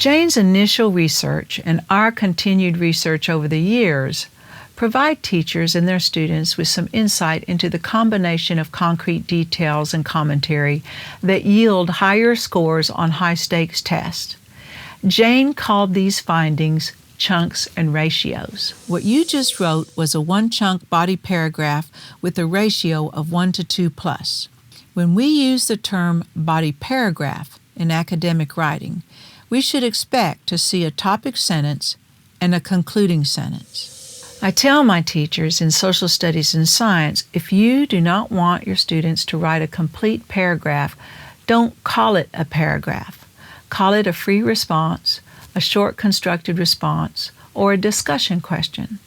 Jane's initial research and our continued research over the years provide teachers and their students with some insight into the combination of concrete details and commentary that yield higher scores on high-stakes tests. Jane called these findings chunks and ratios. What you just wrote was a one-chunk body paragraph with a ratio of 1 to 2 plus. When we use the term body paragraph in academic writing, we should expect to see a topic sentence and a concluding sentence. I tell my teachers in social studies and science, if you do not want your students to write a complete paragraph, don't call it a paragraph. Call it a free response, a short constructed response, or a discussion question.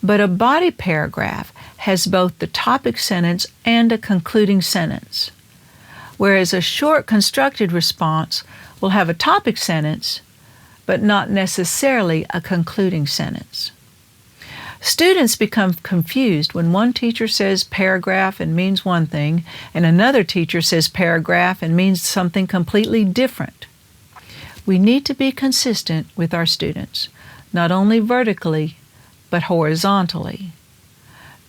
But a body paragraph has both the topic sentence and a concluding sentence, whereas a short constructed response will have a topic sentence, but not necessarily a concluding sentence. Students become confused when one teacher says paragraph and means one thing, and another teacher says paragraph and means something completely different. We need to be consistent with our students, not only vertically, but horizontally.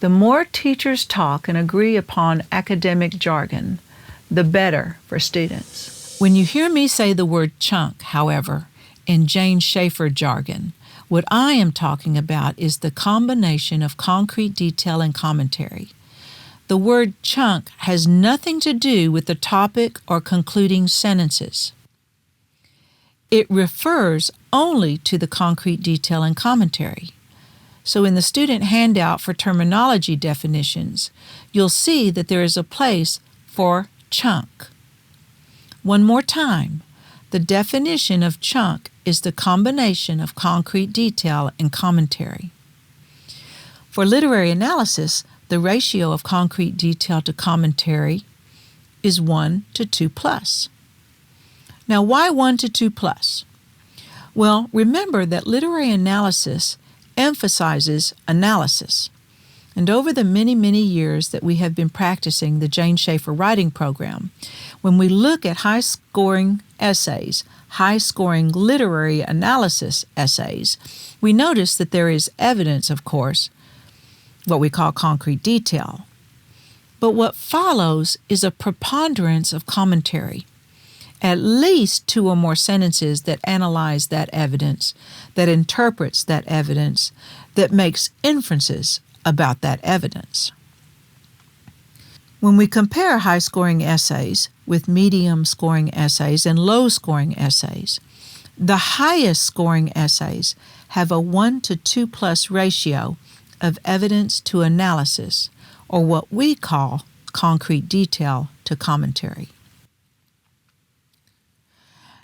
The more teachers talk and agree upon academic jargon, the better for students. When you hear me say the word chunk, however, in Jane Schaffer jargon, what I am talking about is the combination of concrete detail and commentary. The word chunk has nothing to do with the topic or concluding sentences. It refers only to the concrete detail and commentary. So in the student handout for terminology definitions, you'll see that there is a place for chunk. One more time. The definition of chunk is the combination of concrete detail and commentary. For literary analysis, the ratio of concrete detail to commentary is 1 to 2 plus. Now, why 1 to 2 plus? Well, remember that literary analysis emphasizes analysis. And over the many, many years that we have been practicing the Jane Schaffer writing program, when we look at high-scoring essays, high-scoring literary analysis essays, we notice that there is evidence, of course, what we call concrete detail. But what follows is a preponderance of commentary, at least 2 or more sentences that analyze that evidence, that interprets that evidence, that makes inferences about that evidence. When we compare high-scoring essays with medium-scoring essays and low-scoring essays, the highest-scoring essays have a 1 to 2 plus ratio of evidence to analysis, or what we call concrete detail to commentary.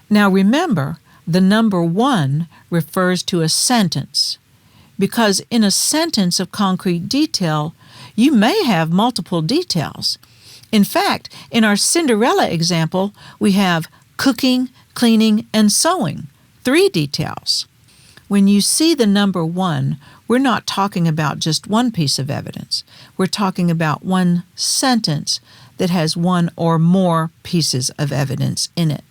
Now remember, the number 1 refers to a sentence, because in a sentence of concrete detail, you may have multiple details. In fact, in our Cinderella example, we have cooking, cleaning, and sewing, 3 details. When you see the number 1, we're not talking about just one piece of evidence. We're talking about one sentence that has 1 or more pieces of evidence in it.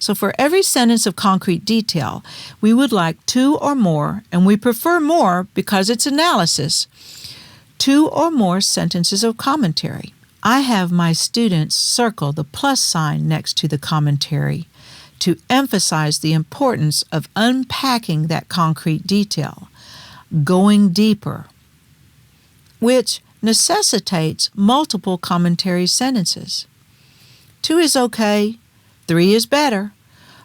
So for every sentence of concrete detail, we would like 2 or more, and we prefer more because it's analysis, 2 or more sentences of commentary. I have my students circle the plus sign next to the commentary to emphasize the importance of unpacking that concrete detail, going deeper, which necessitates multiple commentary sentences. 2 is okay. 3 is better.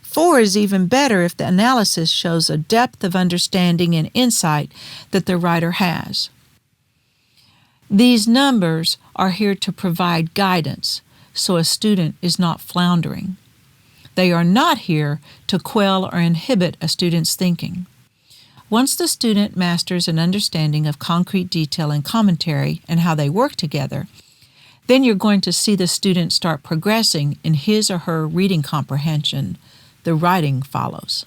4 is even better if the analysis shows a depth of understanding and insight that the writer has. These numbers are here to provide guidance so a student is not floundering. They are not here to quell or inhibit a student's thinking. Once the student masters an understanding of concrete detail and commentary and how they work together, then you're going to see the student start progressing in his or her reading comprehension. The writing follows.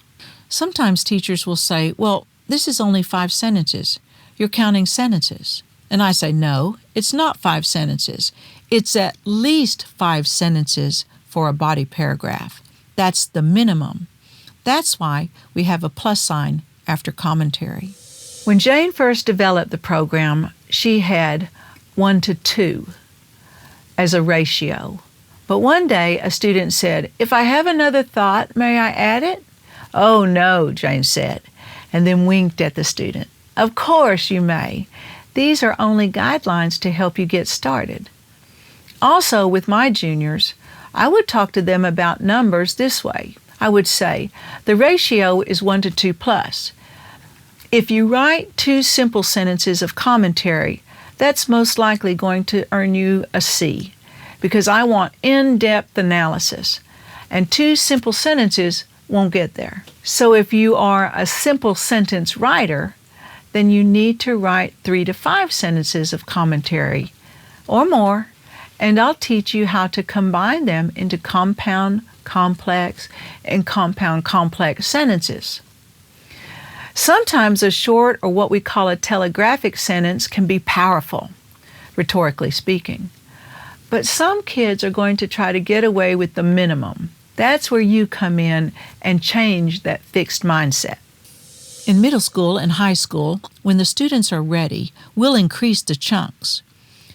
Sometimes teachers will say, well, this is only 5 sentences. You're counting sentences. And I say, no, it's not 5 sentences. It's at least 5 sentences for a body paragraph. That's the minimum. That's why we have a plus sign after commentary. When Jane first developed the program, she had 1 to 2 as a ratio. But one day a student said, "If I have another thought, may I add it?" "Oh no," Jane said, and then winked at the student. "Of course you may. These are only guidelines to help you get started." Also, with my juniors, I would talk to them about numbers this way. I would say, the ratio is 1 to 2 plus. If you write 2 simple sentences of commentary, that's most likely going to earn you a C, because I want in-depth analysis, and 2 simple sentences won't get there. So if you are a simple sentence writer, then you need to write 3 to 5 sentences of commentary or more, and I'll teach you how to combine them into compound, complex, and compound complex sentences. Sometimes a short, or what we call a telegraphic sentence, can be powerful, rhetorically speaking. But some kids are going to try to get away with the minimum. That's where you come in and change that fixed mindset. In middle school and high school, when the students are ready, we'll increase the chunks.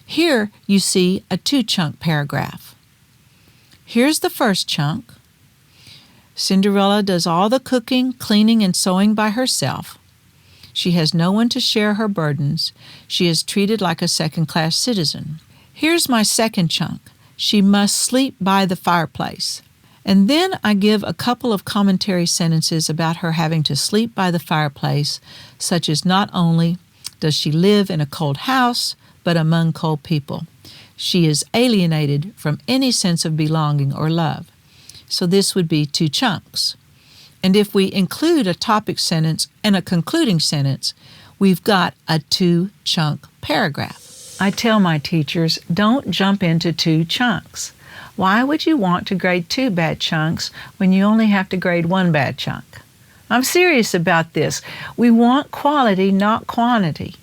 Here you see a 2-chunk paragraph. Here's the first chunk. Cinderella does all the cooking, cleaning, and sewing by herself. She has no one to share her burdens. She is treated like a second-class citizen. Here's my second chunk. She must sleep by the fireplace. And then I give a couple of commentary sentences about her having to sleep by the fireplace, such as not only does she live in a cold house, but among cold people. She is alienated from any sense of belonging or love. So this would be 2 chunks. And if we include a topic sentence and a concluding sentence, we've got a 2-chunk paragraph. I tell my teachers, don't jump into 2 chunks. Why would you want to grade 2 bad chunks when you only have to grade 1 bad chunk? I'm serious about this. We want quality, not quantity.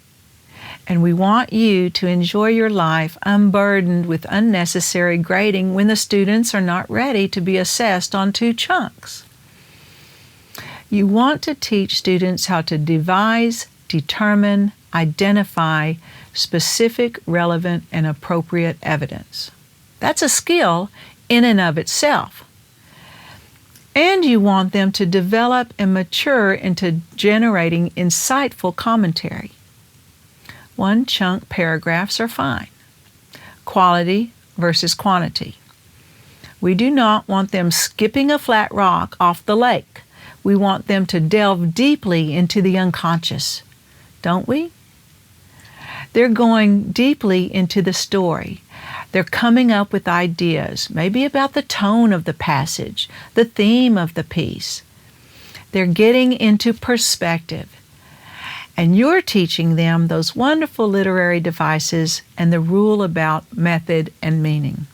And we want you to enjoy your life unburdened with unnecessary grading when the students are not ready to be assessed on 2 chunks. You want to teach students how to devise, determine, identify specific, relevant, and appropriate evidence. That's a skill in and of itself. And you want them to develop and mature into generating insightful commentary. 1-chunk paragraphs are fine. Quality versus quantity. We do not want them skipping a flat rock off the lake. We want them to delve deeply into the unconscious, don't we? They're going deeply into the story. They're coming up with ideas, maybe about the tone of the passage, the theme of the piece. They're getting into perspective. And you're teaching them those wonderful literary devices and the rule about method and meaning.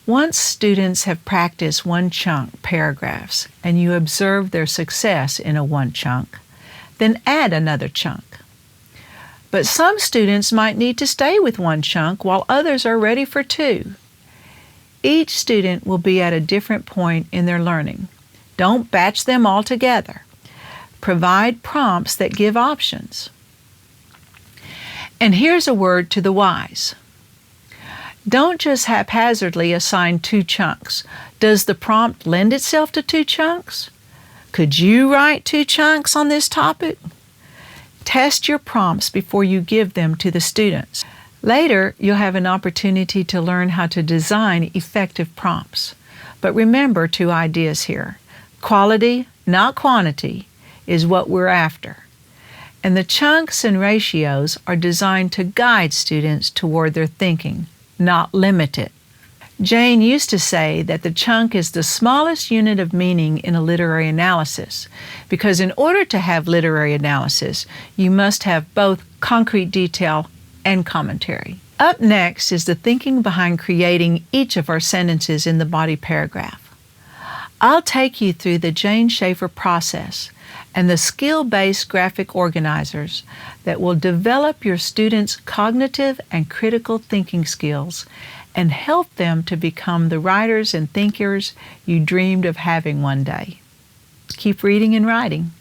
Once students have practiced 1-chunk paragraphs and you observe their success in a 1-chunk, then add another chunk. But some students might need to stay with 1 chunk while others are ready for 2. Each student will be at a different point in their learning. Don't batch them all together. Provide prompts that give options. And here's a word to the wise. Don't just haphazardly assign 2 chunks. Does the prompt lend itself to 2 chunks? Could you write 2 chunks on this topic? Test your prompts before you give them to the students. Later, you'll have an opportunity to learn how to design effective prompts. But remember 2 ideas here. Quality, not quantity, is what we're after. And the chunks and ratios are designed to guide students toward their thinking, not limit it. Jane used to say that the chunk is the smallest unit of meaning in a literary analysis, because in order to have literary analysis, you must have both concrete detail and commentary. Up next is the thinking behind creating each of our sentences in the body paragraph. I'll take you through the Jane Schaffer process and the skill-based graphic organizers that will develop your students' cognitive and critical thinking skills and help them to become the writers and thinkers you dreamed of having one day. keep reading and writing.